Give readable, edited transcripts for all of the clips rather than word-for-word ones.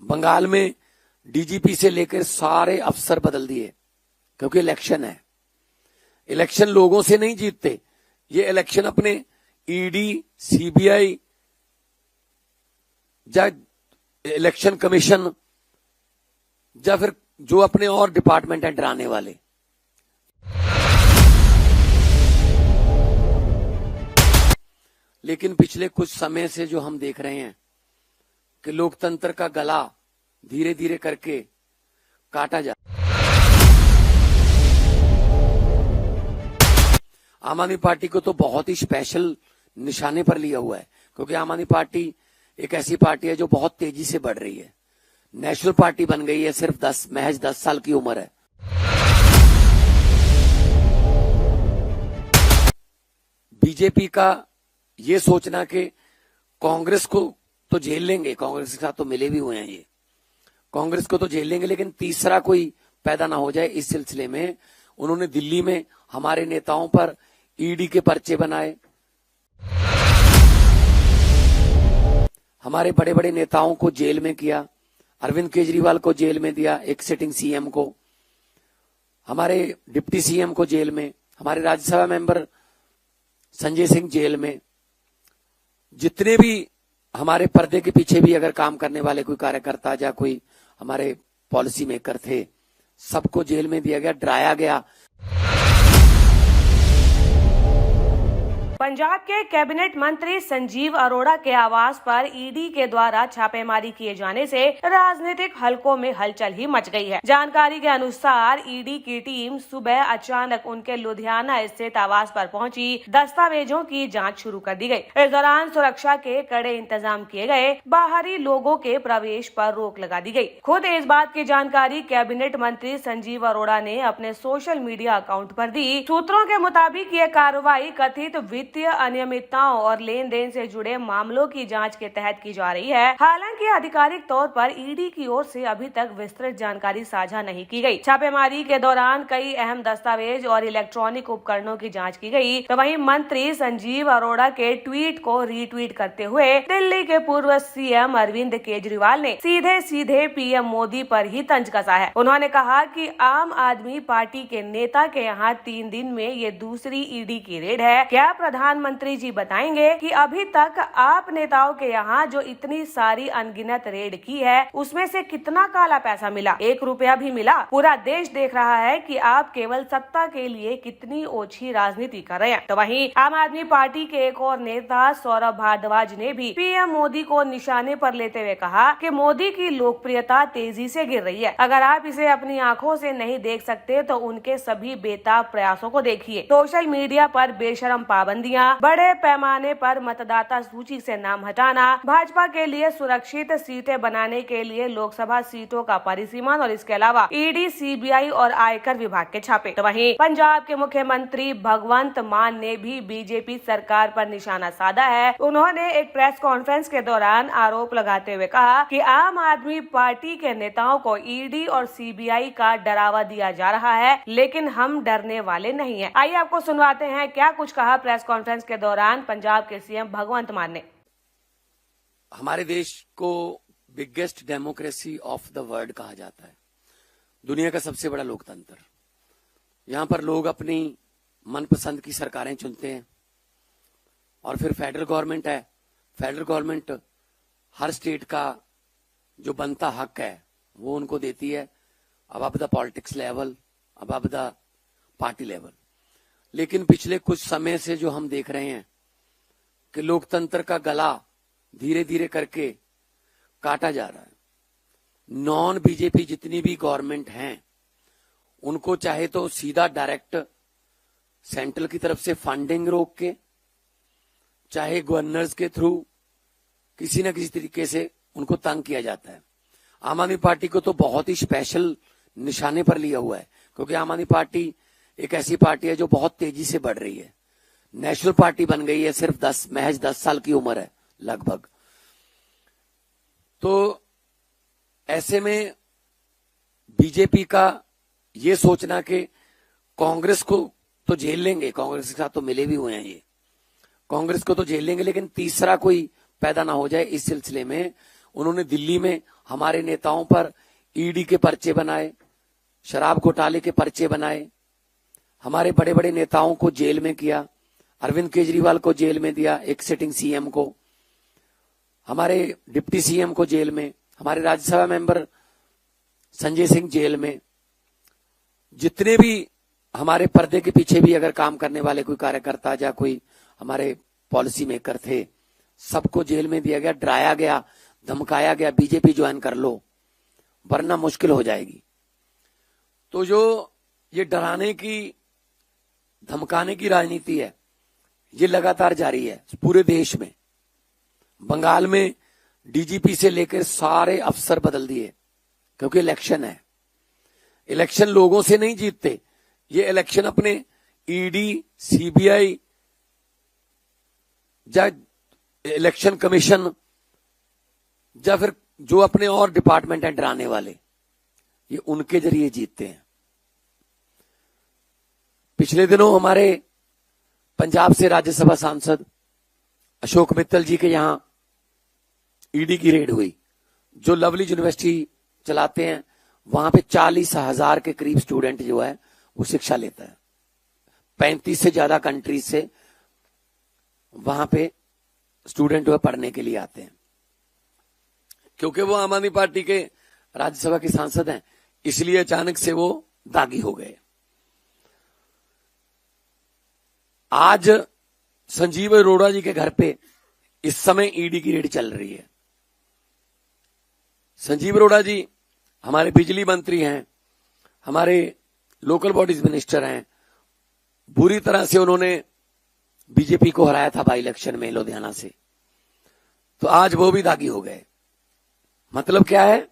बंगाल में डीजीपी से लेकर सारे अफसर बदल दिए, क्योंकि इलेक्शन है। इलेक्शन लोगों से नहीं जीतते, ये इलेक्शन अपने ईडी, सीबीआई या इलेक्शन कमीशन या फिर जो अपने और डिपार्टमेंट है डराने वाले। लेकिन पिछले कुछ समय से जो हम देख रहे हैं कि लोकतंत्र का गला धीरे धीरे करके काटा जा। आम आदमी पार्टी को तो बहुत ही स्पेशल निशाने पर लिया हुआ है, क्योंकि आम आदमी पार्टी एक ऐसी पार्टी है जो बहुत तेजी से बढ़ रही है। नेशनल पार्टी बन गई है, सिर्फ महज 10 साल की उम्र है। बीजेपी का ये सोचना कि कांग्रेस को तो झेल लेंगे, कांग्रेस के साथ तो मिले भी हुए हैं ये, कांग्रेस को तो झेल लेंगे, लेकिन तीसरा कोई पैदा ना हो जाए, इस सिलसिले में उन्होंने दिल्ली में हमारे नेताओं पर ईडी के पर्चे बनाए, हमारे बड़े बड़े नेताओं को जेल में किया। अरविंद केजरीवाल को जेल में दिया, एक सिटिंग सीएम को, हमारे डिप्टी सीएम को जेल में, हमारे राज्यसभा मेंबर संजय सिंह जेल में। जितने भी हमारे पर्दे के पीछे भी अगर काम करने वाले कोई कार्यकर्ता या कोई हमारे पॉलिसी मेकर थे, सबको जेल में दिया गया, डराया गया। पंजाब के कैबिनेट मंत्री संजीव अरोड़ा के आवास पर ईडी के द्वारा छापेमारी किए जाने से राजनीतिक हलकों में हलचल ही मच गई है। जानकारी के अनुसार ईडी की टीम सुबह अचानक उनके लुधियाना स्थित आवास पर पहुंची, दस्तावेजों की जांच शुरू कर दी गई। इस दौरान सुरक्षा के कड़े इंतजाम किए गए, बाहरी लोगों के प्रवेश पर रोक लगा दी गई। खुद इस बात की जानकारी कैबिनेट मंत्री संजीव अरोड़ा ने अपने सोशल मीडिया अकाउंट पर दी। सूत्रों के मुताबिक ये कार्रवाई कथित वित्तीय अनियमितताओं और लेन देन से जुड़े मामलों की जांच के तहत की जा रही है। हालांकि आधिकारिक तौर पर ईडी की ओर से अभी तक विस्तृत जानकारी साझा नहीं की गई। छापेमारी के दौरान कई अहम दस्तावेज और इलेक्ट्रॉनिक उपकरणों की जांच की गई। तो वहीं मंत्री संजीव अरोड़ा के ट्वीट को रीट्वीट करते हुए दिल्ली के पूर्व सीएम अरविंद केजरीवाल ने सीधे सीधे पीएम मोदी पर ही तंज कसा है। उन्होंने कहा कि आम आदमी पार्टी के नेता के यहाँ 3 दिन में ये दूसरी ईडी की रेड है। क्या प्रधानमंत्री जी बताएंगे कि अभी तक आप नेताओं के यहाँ जो इतनी सारी अनगिनत रेड की है, उसमें से कितना काला पैसा मिला? 1 रुपया भी मिला? पूरा देश देख रहा है कि आप केवल सत्ता के लिए कितनी ओछी राजनीति कर रहे हैं। तो वहीं आम आदमी पार्टी के एक और नेता सौरभ भारद्वाज ने भी पीएम मोदी को निशाने पर लेते हुए कहा कि मोदी की लोकप्रियता तेजी से गिर रही है। अगर आप इसे अपनी आंखों से नहीं देख सकते तो उनके सभी बेताब प्रयासों को देखिए। सोशल मीडिया पर बेशरम पाबंदियां, बड़े पैमाने पर मतदाता सूची से नाम हटाना, भाजपा के लिए सुरक्षित सीटें बनाने के लिए लोकसभा सीटों का परिसीमन और इसके अलावा ईडी, सीबीआई और आयकर विभाग के छापे। तो वहीं पंजाब के मुख्यमंत्री भगवंत मान ने भी बीजेपी सरकार पर निशाना साधा है। उन्होंने एक प्रेस कॉन्फ्रेंस के दौरान आरोप लगाते हुए कहा कि आम आदमी पार्टी के नेताओं को ईडी और सीबीआई का डरावा दिया जा रहा है, लेकिन हम डरने वाले नहीं हैं। आइए आपको सुनवाते हैं क्या कुछ कहा प्रेस कॉन्फ्रेंस के दौरान पंजाब के सीएम भगवंत मान ने। हमारे देश को biggest democracy of the world कहा जाता है, दुनिया का सबसे बड़ा लोकतंत्र। यहां पर लोग अपनी मनपसंद की सरकारें चुनते हैं और फिर फेडरल गवर्नमेंट है। फेडरल गवर्नमेंट हर स्टेट का जो बनता हक है वो उनको देती है, अब द पॉलिटिक्स लेवल, अब द पार्टी लेवल। लेकिन पिछले कुछ समय से जो हम देख रहे हैं कि लोकतंत्र का गला धीरे धीरे करके काटा जा रहा है। नॉन बीजेपी जितनी भी गवर्नमेंट हैं, उनको चाहे तो सीधा डायरेक्ट सेंट्रल की तरफ से फंडिंग रोक के, चाहे गवर्नर्स के थ्रू किसी न किसी तरीके से उनको तंग किया जाता है। आम आदमी पार्टी को तो बहुत ही स्पेशल निशाने पर लिया हुआ है, क्योंकि आम आदमी पार्टी एक ऐसी पार्टी है जो बहुत तेजी से बढ़ रही है। नेशनल पार्टी बन गई है, सिर्फ महज 10 साल की उम्र है लगभग। तो ऐसे में बीजेपी का ये सोचना कि कांग्रेस को तो झेल लेंगे, कांग्रेस के साथ तो मिले भी हुए हैं ये, कांग्रेस को तो झेल लेंगे, लेकिन तीसरा कोई पैदा ना हो जाए, इस सिलसिले में उन्होंने दिल्ली में हमारे नेताओं पर ईडी के पर्चे बनाए, शराब घोटाले के पर्चे बनाए, हमारे बड़े बड़े नेताओं को जेल में किया, अरविंद केजरीवाल को जेल में दिया, एक सिटिंग सीएम को, हमारे डिप्टी सीएम को जेल में, हमारे राज्यसभा मेंबर संजय सिंह जेल में, जितने भी हमारे पर्दे के पीछे भी अगर काम करने वाले कोई कार्यकर्ता या कोई हमारे पॉलिसी मेकर थे, सबको जेल में दिया गया, डराया गया, धमकाया गया, बीजेपी ज्वाइन कर लो वरना मुश्किल हो जाएगी। तो जो ये डराने की, धमकाने की राजनीति है, ये लगातार जारी है पूरे देश में। बंगाल में डीजीपी से लेकर सारे अफसर बदल दिए, क्योंकि इलेक्शन है। इलेक्शन लोगों से नहीं जीतते, ये इलेक्शन अपने ईडी, सीबीआई या इलेक्शन कमीशन या फिर जो अपने और डिपार्टमेंट हैं डराने वाले, ये उनके जरिए जीतते हैं। पिछले दिनों हमारे पंजाब से राज्यसभा सांसद अशोक मित्तल जी के यहां ईडी की रेड हुई। जो लवली यूनिवर्सिटी चलाते हैं, वहां पे 40,000 के करीब स्टूडेंट जो है वो शिक्षा लेता है। 35 से ज्यादा कंट्रीज से वहां पे स्टूडेंट जो है पढ़ने के लिए आते हैं। क्योंकि वो आम आदमी पार्टी के राज्यसभा के सांसद हैं, इसलिए अचानक से वो दागी हो गए। आज संजीव अरोड़ा जी के घर पे इस समय ईडी की रेड चल रही है। संजीव अरोड़ा जी हमारे बिजली मंत्री हैं, हमारे लोकल बॉडीज मिनिस्टर हैं। बुरी तरह से उन्होंने बीजेपी को हराया था बाई इलेक्शन में लुधियाना से, तो आज वो भी दागी हो गए। मतलब क्या है?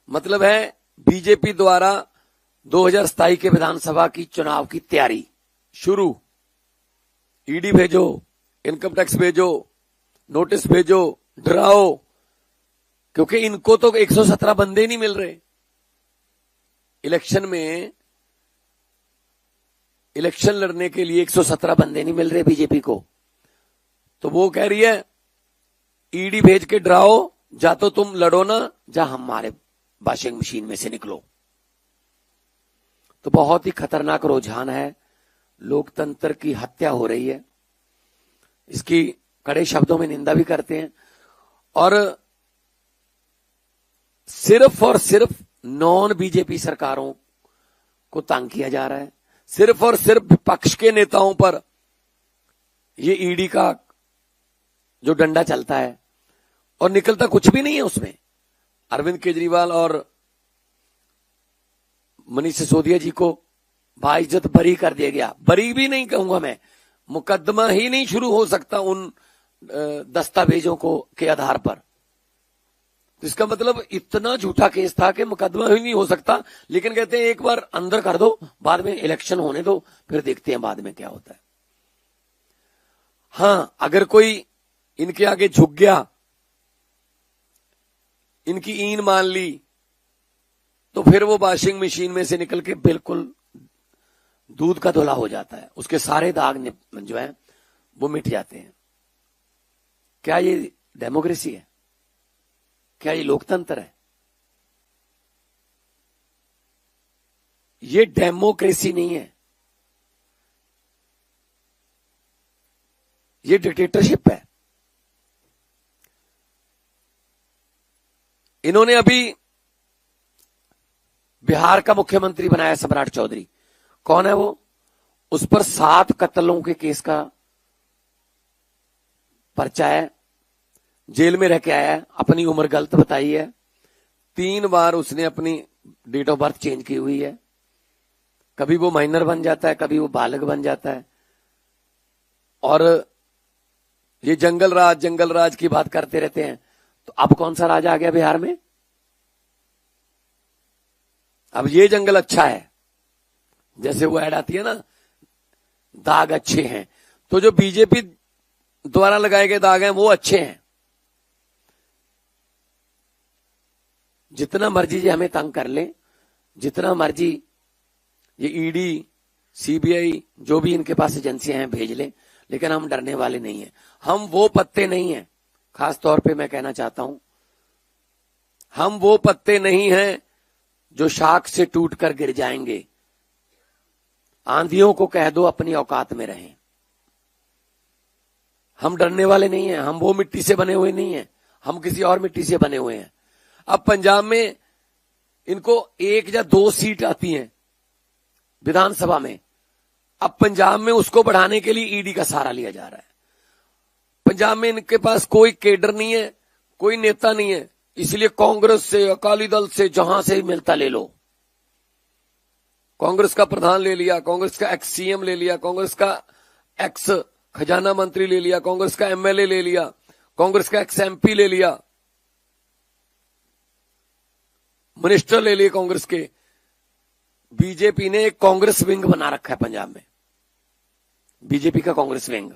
मतलब है बीजेपी द्वारा 2027 के विधानसभा की चुनाव की तैयारी शुरू। ईडी भेजो, इनकम टैक्स भेजो, नोटिस भेजो, डराओ, क्योंकि इनको तो 117 बंदे नहीं मिल रहे। इलेक्शन में इलेक्शन लड़ने के लिए 117 बंदे नहीं मिल रहे बीजेपी को, तो वो कह रही है ईडी भेज के डराओ, जा तो तुम लड़ो ना, जा हमारे वॉशिंग मशीन में से निकलो। तो बहुत ही खतरनाक रुझान है, लोकतंत्र की हत्या हो रही है। इसकी कड़े शब्दों में निंदा भी करते हैं, और सिर्फ और सिर्फ नॉन बीजेपी सरकारों को तंग किया जा रहा है। सिर्फ और सिर्फ विपक्ष के नेताओं पर ये ईडी का जो डंडा चलता है, और निकलता कुछ भी नहीं है उसमें। अरविंद केजरीवाल और मनीष सिसोदिया जी को बाइज्जत बरी कर दिया गया। बरी भी नहीं कहूंगा मैं, मुकदमा ही नहीं शुरू हो सकता उन दस्तावेजों को के आधार पर। तो इसका मतलब इतना झूठा केस था कि मुकदमा ही नहीं हो सकता, लेकिन कहते हैं एक बार अंदर कर दो, बाद में इलेक्शन होने दो, फिर देखते हैं बाद में क्या होता है। हां, अगर कोई इनके आगे झुक गया, इनकी ईन मान ली, तो फिर वो वॉशिंग मशीन में से निकल के बिल्कुल दूध का धुला हो जाता है। उसके सारे दाग जो है वो मिट जाते हैं। क्या ये डेमोक्रेसी है? क्या ये लोकतंत्र है? ये डेमोक्रेसी नहीं है, ये डिक्टेटरशिप है। इन्होंने अभी बिहार का मुख्यमंत्री बनाया सम्राट चौधरी। कौन है वो? उस पर 7 कत्लों के केस का पर्चा है, जेल में रह के आया है, अपनी उम्र गलत बताई है, 3 बार उसने अपनी डेट ऑफ बर्थ चेंज की हुई है। कभी वो माइनर बन जाता है, कभी वो बालक बन जाता है। और ये जंगल राज की बात करते रहते हैं। तो अब कौन सा राज आ गया बिहार में? अब ये जंगल अच्छा है, जैसे वो ऐड आती है ना, दाग अच्छे हैं। तो जो बीजेपी द्वारा लगाए गए दाग हैं वो अच्छे हैं। जितना मर्जी ये हमें तंग कर ले, जितना मर्जी ये ईडी, सीबीआई, जो भी इनके पास एजेंसियां हैं भेज लें, लेकिन हम डरने वाले नहीं हैं। हम वो पत्ते नहीं हैं। खास तौर पे मैं कहना चाहता हूं हम वो पत्ते नहीं हैं जो शाख से टूटकर गिर जाएंगे। आंधियों को कह दो अपनी औकात में रहें। हम डरने वाले नहीं हैं, हम वो मिट्टी से बने हुए नहीं हैं, हम किसी और मिट्टी से बने हुए हैं। अब पंजाब में इनको 1 या 2 सीट आती हैं विधानसभा में। अब पंजाब में उसको बढ़ाने के लिए ईडी का सहारा लिया जा रहा है। पंजाब में इनके पास कोई केडर नहीं है, कोई नेता नहीं है, इसलिए कांग्रेस से, अकाली दल से, जहां से मिलता ले लो। कांग्रेस का प्रधान ले लिया, कांग्रेस का एक्स सीएम ले लिया, कांग्रेस का एक्स खजाना मंत्री ले लिया, कांग्रेस का एमएलए ले लिया, कांग्रेस का एक्स एमपी ले लिया, मिनिस्टर ले लिए कांग्रेस के। बीजेपी ने एक कांग्रेस विंग बना रखा है पंजाब में, बीजेपी का कांग्रेस विंग,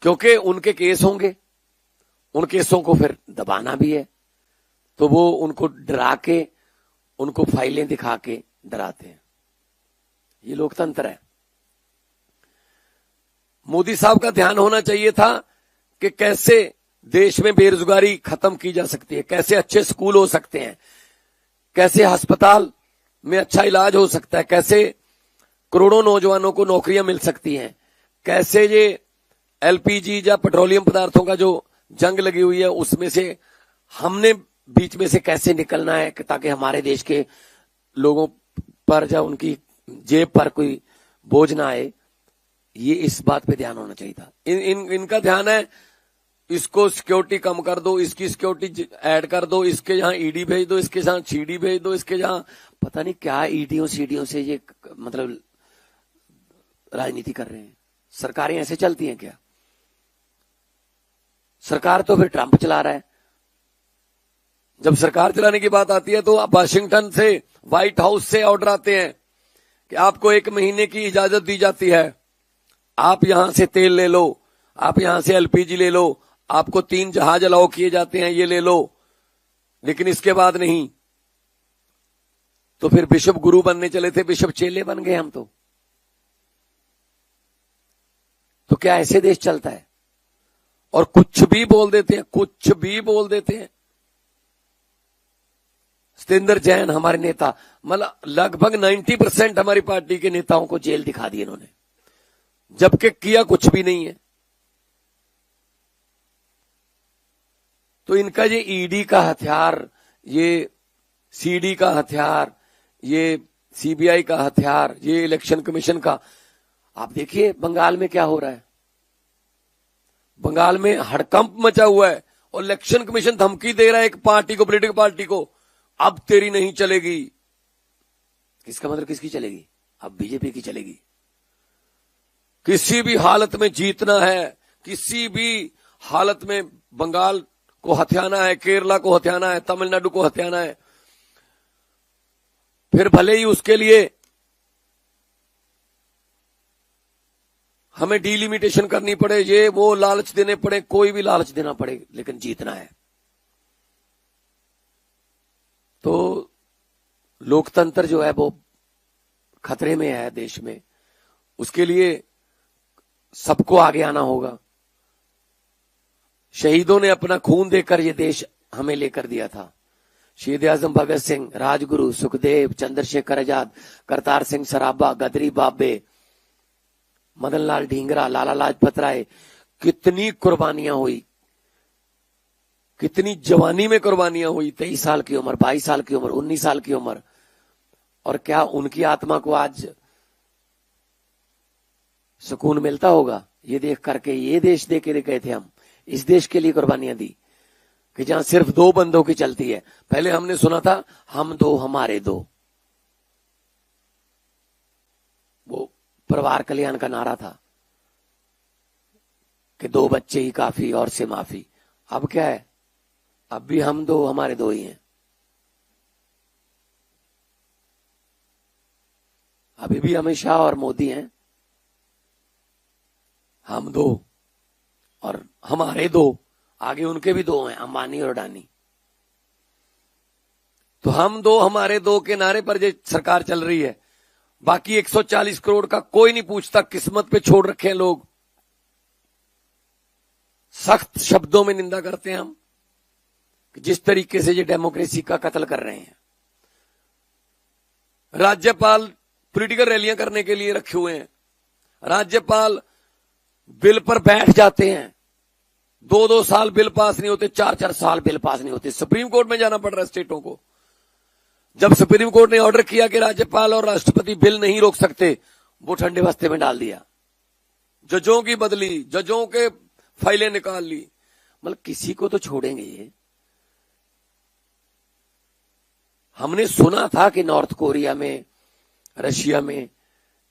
क्योंकि उनके केस होंगे, उन केसों को फिर दबाना भी है, तो वो उनको डरा के, उनको फाइलें दिखा के डराते हैं। ये लोकतंत्र है। मोदी साहब का ध्यान होना चाहिए था कि कैसे देश में बेरोजगारी खत्म की जा सकती है, कैसे अच्छे स्कूल हो सकते हैं, कैसे अस्पताल में अच्छा इलाज हो सकता है, कैसे करोड़ों नौजवानों को नौकरियां मिल सकती हैं, कैसे ये एलपीजी या पेट्रोलियम पदार्थों का जो जंग लगी हुई है उसमें से हमने बीच में से कैसे निकलना है ताकि हमारे देश के लोगों पर या उनकी जेब पर कोई बोझ ना आए। ये इस बात पे ध्यान होना चाहिए था। इनका ध्यान है इसको सिक्योरिटी कम कर दो, इसकी सिक्योरिटी ऐड कर दो, इसके जहां ईडी भेज दो, इसके जहां सीडी भेज दो, इसके जहां पता नहीं क्या ईडीओ सीडीओ से ये मतलब राजनीति कर रहे हैं। सरकारें ऐसे चलती हैं क्या? सरकार तो फिर ट्रंप चला रहा है। जब सरकार चलाने की बात आती है तो वाशिंगटन से, व्हाइट हाउस से ऑर्डर आते हैं कि आपको 1 महीने की इजाजत दी जाती है, आप यहां से तेल ले लो, आप यहां से एलपीजी ले लो, आपको 3 जहाज अलाउ किए जाते हैं, ये ले लो, लेकिन इसके बाद नहीं। तो फिर बिशप गुरु बनने चले थे, बिशप चेले बन गए हम तो क्या ऐसे देश चलता है? और कुछ भी बोल देते हैं, कुछ भी बोल देते हैं। सतेंद्र जैन हमारे नेता, मतलब लगभग 90% हमारी पार्टी के नेताओं को जेल दिखा दी इन्होंने, जबकि किया कुछ भी नहीं है। तो इनका ये ईडी का हथियार, ये सीडी का हथियार, ये सीबीआई का हथियार, ये इलेक्शन कमीशन का, आप देखिए बंगाल में क्या हो रहा है। बंगाल में हड़कंप मचा हुआ है और इलेक्शन कमीशन धमकी दे रहा है एक पार्टी को, पॉलिटिकल पार्टी को, अब तेरी नहीं चलेगी। किसका मतलब किसकी चलेगी? अब बीजेपी की चलेगी। किसी भी हालत में जीतना है, किसी भी हालत में बंगाल को हथियाना है, केरला को हथियाना है, तमिलनाडु को हथियाना है, फिर भले ही उसके लिए हमें डिलिमिटेशन करनी पड़े, ये वो लालच देने पड़े, कोई भी लालच देना पड़े, लेकिन जीतना है। तो लोकतंत्र जो है वो खतरे में है देश में। उसके लिए सबको आगे आना होगा। शहीदों ने अपना खून देकर ये देश हमें लेकर दिया था। शहीद आजम भगत सिंह, राजगुरु, सुखदेव, चंद्रशेखर आजाद, करतार सिंह सराभा, गदरी बाबे, मदन लाल ढींगरा, लाला लाजपत राय, कितनी कुर्बानियां हुई, कितनी जवानी में कुर्बानियां हुई। 23 साल की उम्र, 22 साल की उम्र, 19 साल की उम्र। और क्या उनकी आत्मा को आज सुकून मिलता होगा ये देख करके? ये देश दे के गए थे हम, इस देश के लिए कुर्बानियां दी कि जहां सिर्फ 2 बंदों की चलती है। पहले हमने सुना था हम 2 हमारे 2, वो परिवार कल्याण का नारा था कि 2 बच्चे ही काफी और से माफी। अब क्या है? अब भी हम 2 हमारे 2 ही हैं। अभी भी अमित शाह और मोदी हैं। हम 2 और हमारे 2, आगे उनके भी 2 हैं, अंबानी और अडानी। तो हम 2 हमारे 2 के नारे पर जो सरकार चल रही है, बाकी 140 करोड़ का कोई नहीं पूछता, किस्मत पे छोड़ रखे हैं लोग। सख्त शब्दों में निंदा करते हैं हम। कि जिस तरीके से ये डेमोक्रेसी का कत्ल कर रहे हैं। राज्यपाल पॉलिटिकल रैलियां करने के लिए रखे हुए हैं, राज्यपाल बिल पर बैठ जाते हैं, 2-2 साल बिल पास नहीं होते, 4-4 साल बिल पास नहीं होते, सुप्रीम कोर्ट में जाना पड़ रहा है स्टेटों को। जब सुप्रीम कोर्ट ने ऑर्डर किया कि राज्यपाल और राष्ट्रपति बिल नहीं रोक सकते, वो ठंडे बस्ते में डाल दिया, जजों की बदली, जजों के फाइलें निकाल ली। मतलब किसी को तो छोड़ेंगे ये। हमने सुना था कि नॉर्थ कोरिया में, रशिया में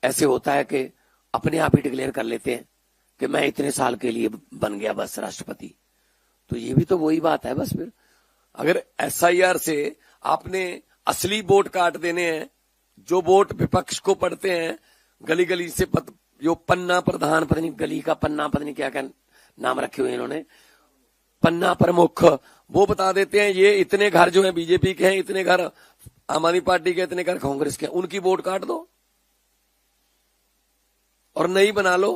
ऐसे होता है कि अपने आप ही डिक्लेयर कर लेते हैं कि मैं इतने साल के लिए बन गया बस राष्ट्रपति। तो ये भी तो वही बात है बस। फिर अगर एसआईआर से आपने असली वोट काट देने हैं, जो वोट विपक्ष को पड़ते हैं, गली गली से जो पन्ना प्रधान, पता नहीं गली का पन्ना, पता नहीं क्या क्या नाम रखे हुए इन्होंने, पन्ना प्रमुख, वो बता देते हैं ये इतने घर जो है बीजेपी के हैं, इतने घर आम आदमी पार्टी के, इतने घर कांग्रेस के हैं, उनकी वोट काट दो और नई बना लो।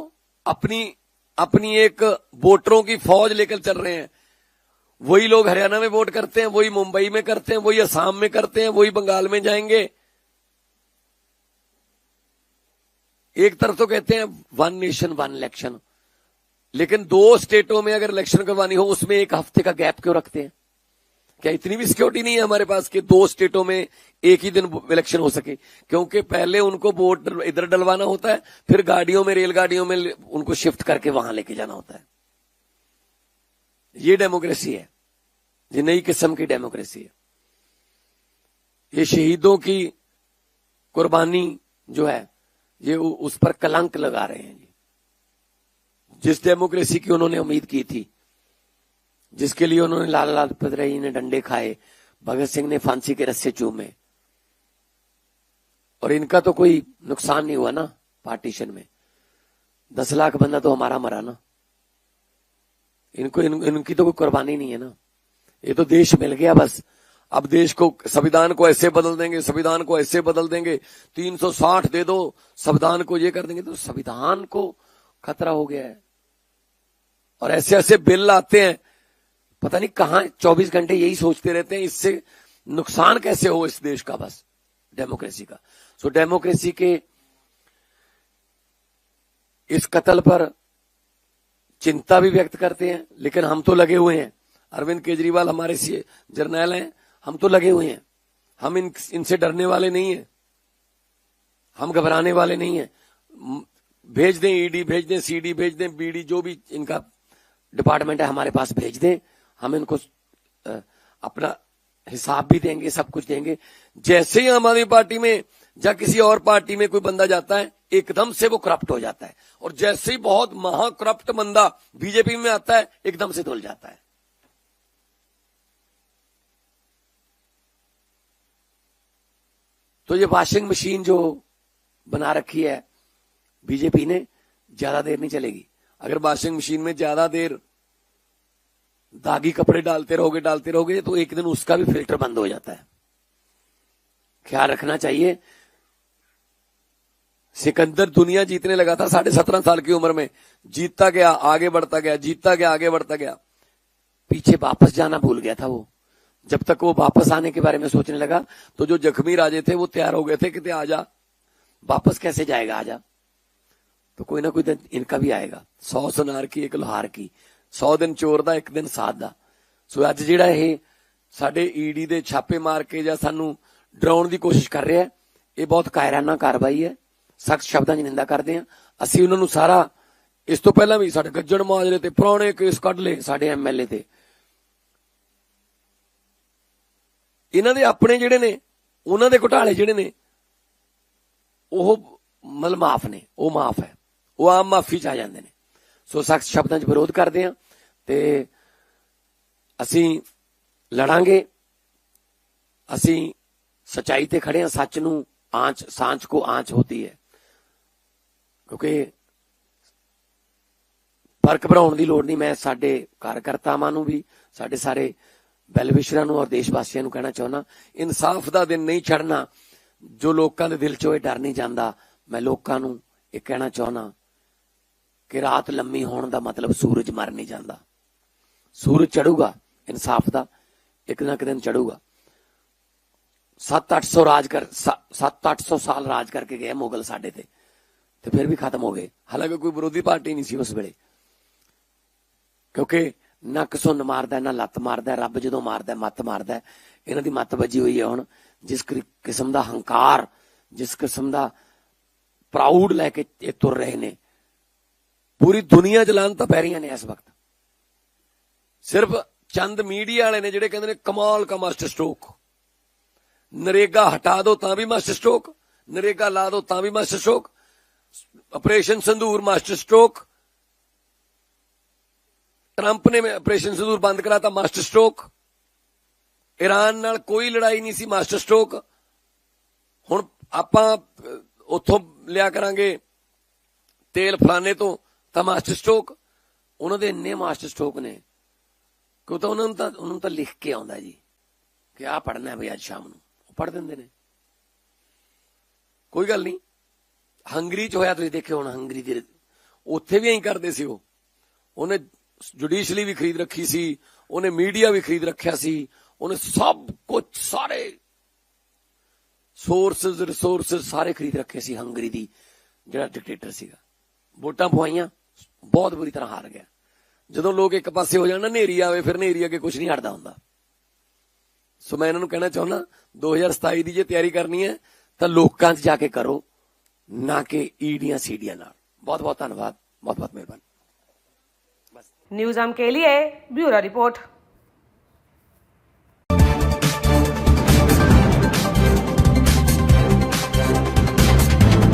अपनी एक वोटरों की फौज लेकर चल रहे हैं। वही लोग हरियाणा में वोट करते हैं, वही मुंबई में करते हैं, वही असम में करते हैं, वही बंगाल में जाएंगे। एक तरफ तो कहते हैं 1 नेशन 1 इलेक्शन, लेकिन 2 स्टेटों में अगर इलेक्शन करवानी हो उसमें 1 हफ्ते का गैप क्यों रखते हैं? क्या इतनी भी सिक्योरिटी नहीं है हमारे पास कि 2 स्टेटों में एक ही दिन इलेक्शन हो सके? क्योंकि पहले उनको वोट इधर डलवाना होता है, फिर गाड़ियों में, रेलगाड़ियों में उनको शिफ्ट करके वहां लेके जाना होता है। ये डेमोक्रेसी है, ये नई किस्म की डेमोक्रेसी है। ये शहीदों की कुर्बानी जो है, ये उस पर कलंक लगा रहे हैं। जिस डेमोक्रेसी की उन्होंने उम्मीद की थी, जिसके लिए उन्होंने लाला लाजपत राय ने डंडे खाए, भगत सिंह ने फांसी के रस्से चूमे, और इनका तो कोई नुकसान नहीं हुआ ना पार्टीशन में। 10 लाख बंदा तो हमारा मरा ना, इनकी तो कोई कुर्बानी नहीं है ना। ये तो देश मिल गया बस। अब देश को, संविधान को ऐसे बदल देंगे, संविधान को ऐसे बदल देंगे, 360 दे दो, संविधान को ये कर देंगे, तो संविधान को खतरा हो गया है। और ऐसे ऐसे बिल आते हैं, पता नहीं कहां 24 घंटे यही सोचते रहते हैं इससे नुकसान कैसे हो इस देश का, बस डेमोक्रेसी का। सो डेमोक्रेसी के इस कत्ल पर चिंता भी व्यक्त करते हैं, लेकिन हम तो लगे हुए हैं। अरविंद केजरीवाल हमारे जर्नैल हैं, हम तो लगे हुए हैं। हम इनसे डरने वाले नहीं हैं, हम घबराने वाले नहीं हैं। भेज दें ईडी, भेज दें सीडी, भेज दें बीडी, जो भी इनका डिपार्टमेंट है हमारे पास भेज दें, हम इनको अपना हिसाब भी देंगे, सब कुछ देंगे। जैसे ही आम आदमी पार्टी में या किसी और पार्टी में कोई बंदा जाता है, एकदम से वो करप्ट हो जाता है, और जैसे ही बहुत महाकरप्ट बंदा बीजेपी में आता है, एकदम से धुल जाता है। तो ये वॉशिंग मशीन जो बना रखी है बीजेपी ने, ज्यादा देर नहीं चलेगी। अगर वॉशिंग मशीन में ज्यादा देर दागी कपड़े डालते रहोगे तो एक दिन उसका भी फिल्टर बंद हो जाता है। ख्याल रखना चाहिए। सिकंदर दुनिया जीतने लगा था 17.5 साल की उम्र में, जीतता गया, आगे बढ़ता गया, जीतता गया, आगे बढ़ता गया, पीछे वापस जाना भूल गया था वो। जब तक वो वापस आने के बारे में सोचने लगा, तो जो जख्मी राजे थे वो तैयार हो गए थे कि आजा, वापस कैसे जाएगा, आजा। तो कोई ना कोई दिन इनका भी आएगा। 100 सुनार की एक लोहार की, 100 दिन चोर दा एक दिन साध दा। सो अज जिहड़ा ये साडे ईडी दे छापे मार के ਜਾਂ ਸਾਨੂੰ ਡਰਾਉਣ ਦੀ ਕੋਸ਼ਿਸ਼ ਕਰ ਰਿਹਾ ਹੈ, ਇਹ ਬਹੁਤ ਕਾਇਰਾਨਾ ਕਾਰਵਾਈ ਹੈ। ਸਖਤ ਸ਼ਬਦਾਂ 'ਚ ਨਿੰਦਾ ਕਰਦੇ ਹਾਂ ਅਸੀਂ ਉਹਨਾਂ ਨੂੰ। ਸਾਰਾ ਇਸ ਤੋਂ ਪਹਿਲਾਂ ਵੀ ਸਾਡੇ ਗੱਜਣ ਮਾਜਰੇ ਤੇ ਪੁਰਾਣੇ ਕੇਸ ਕੱਢ ਲਏ ਸਾਡੇ ਐਮਐਲਏ ਤੇ। ਇਹਨਾਂ ਦੇ ਆਪਣੇ ਜਿਹੜੇ ਨੇ, ਉਹਨਾਂ ਦੇ ਘੁਟਾਲੇ ਜਿਹੜੇ ਨੇ ਉਹ ਮਤਲਬ ਮਾਫ ਨੇ, ਉਹ ਮਾਫ ਹੈ, ਉਹ ਆਮ ਮਾਫੀ 'ਚ ਆ ਜਾਂਦੇ ਨੇ। ਸੋ ਸਖਤ ਸ਼ਬਦਾਂ 'ਚ ਵਿਰੋਧ ਕਰਦੇ ਹਾਂ ਤੇ ਅਸੀਂ ਲੜਾਂਗੇ। ਅਸੀਂ सच्चाई ते खड़े हैं। सच नू आंच, सांच को आंच होती है, क्योंकि फर्क भराउण दी लोड़ नहीं। मैं साडे कार्यकर्तावां नू भी, साडे सारे वैलविशरां नू और देशवासियों नू कहना चाहुंदा, इंसाफ दा दिन नहीं छड़ना। जो लोकां दे दिल चों ये डर नहीं जांदा, मैं लोकां नू ये कहना चाहुंदा कि रात लम्मी होण दा मतलब सूरज मर नहीं जांदा। सूरज चढ़ूगा इंसाफ दा, एक ना एक दिन चढ़ूगा। 700-800 साल राज करके गए मुगल साडे ते फिर भी खत्म हो गए, हालांकि कोई विरोधी पार्टी नहीं सी उस वेले, क्योंकि नक सुन मारदा ना लत्त मारदा, रब जदों मारदा मत मारदा। इन्हां दी मत बजी हुई है हुण। जिस किस्म का हंकार, जिस किस्म का प्राउड लैके ये तुर रहे ने, पूरी दुनिया च लानतां पै रहीआं ने इस वक्त। सिर्फ चंद मीडिया वाले ने जिहड़े कहंदे ने कमाल का मास्टर स्ट्रोक, नरेगा हटा दो तां भी मास्टर स्ट्रोक, नरेगा ला दो तां भी master stroke, operation संदूर master stroke, Trump ने ऑपरेशन संदूर बंद कराता मास्टर स्ट्रोक, ईरान नाल कोई लड़ाई नहीं सी मास्टर स्ट्रोक, हुण आपां उत्थों लिया करांगे तेल फलाने तो तां मास्टर स्ट्रोक। उन्हां दे इन्ने मास्टर स्ट्रोक ने कि तो उन्होंने तो लिख के आउंदा जी कि आ पढ़ना है भाई अज शाम नूं, पढ़ दिंदे ने। कोई गल नहीं, हंगरी च होया तुसीं देखिओ, हुण हंगरी दे उत्थे भी ऐं करदे सी। उन्हें जुडिशली भी खरीद रखी सी, उन्हें मीडिया भी खरीद रखिया सी, उन्हें सब कुछ सारे सोर्सेज रिसोर्सेज सारे खरीद रखे सी। हंगरी दी जिहड़ा डिक्टेटर सीगा, वोटां पवाइयां, बहुत बुरी तरह हार गया। जदों लोग एक पासे हो जाना, नेरी आवे, फिर नेरी अगे कुछ नहीं हटदा हुंदा। सो मैं इन्हां नूं कहना चाहुंदा 2027 दी जे तैयारी करनी है तां लोकां 'च जाके करो, ना कि ईडियां सीडियां नाल। बहुत बहुत धन्नवाद, बहुत बहुत मेहरबानी। न्यूज़ के लिए ब्यूरो रिपोर्ट।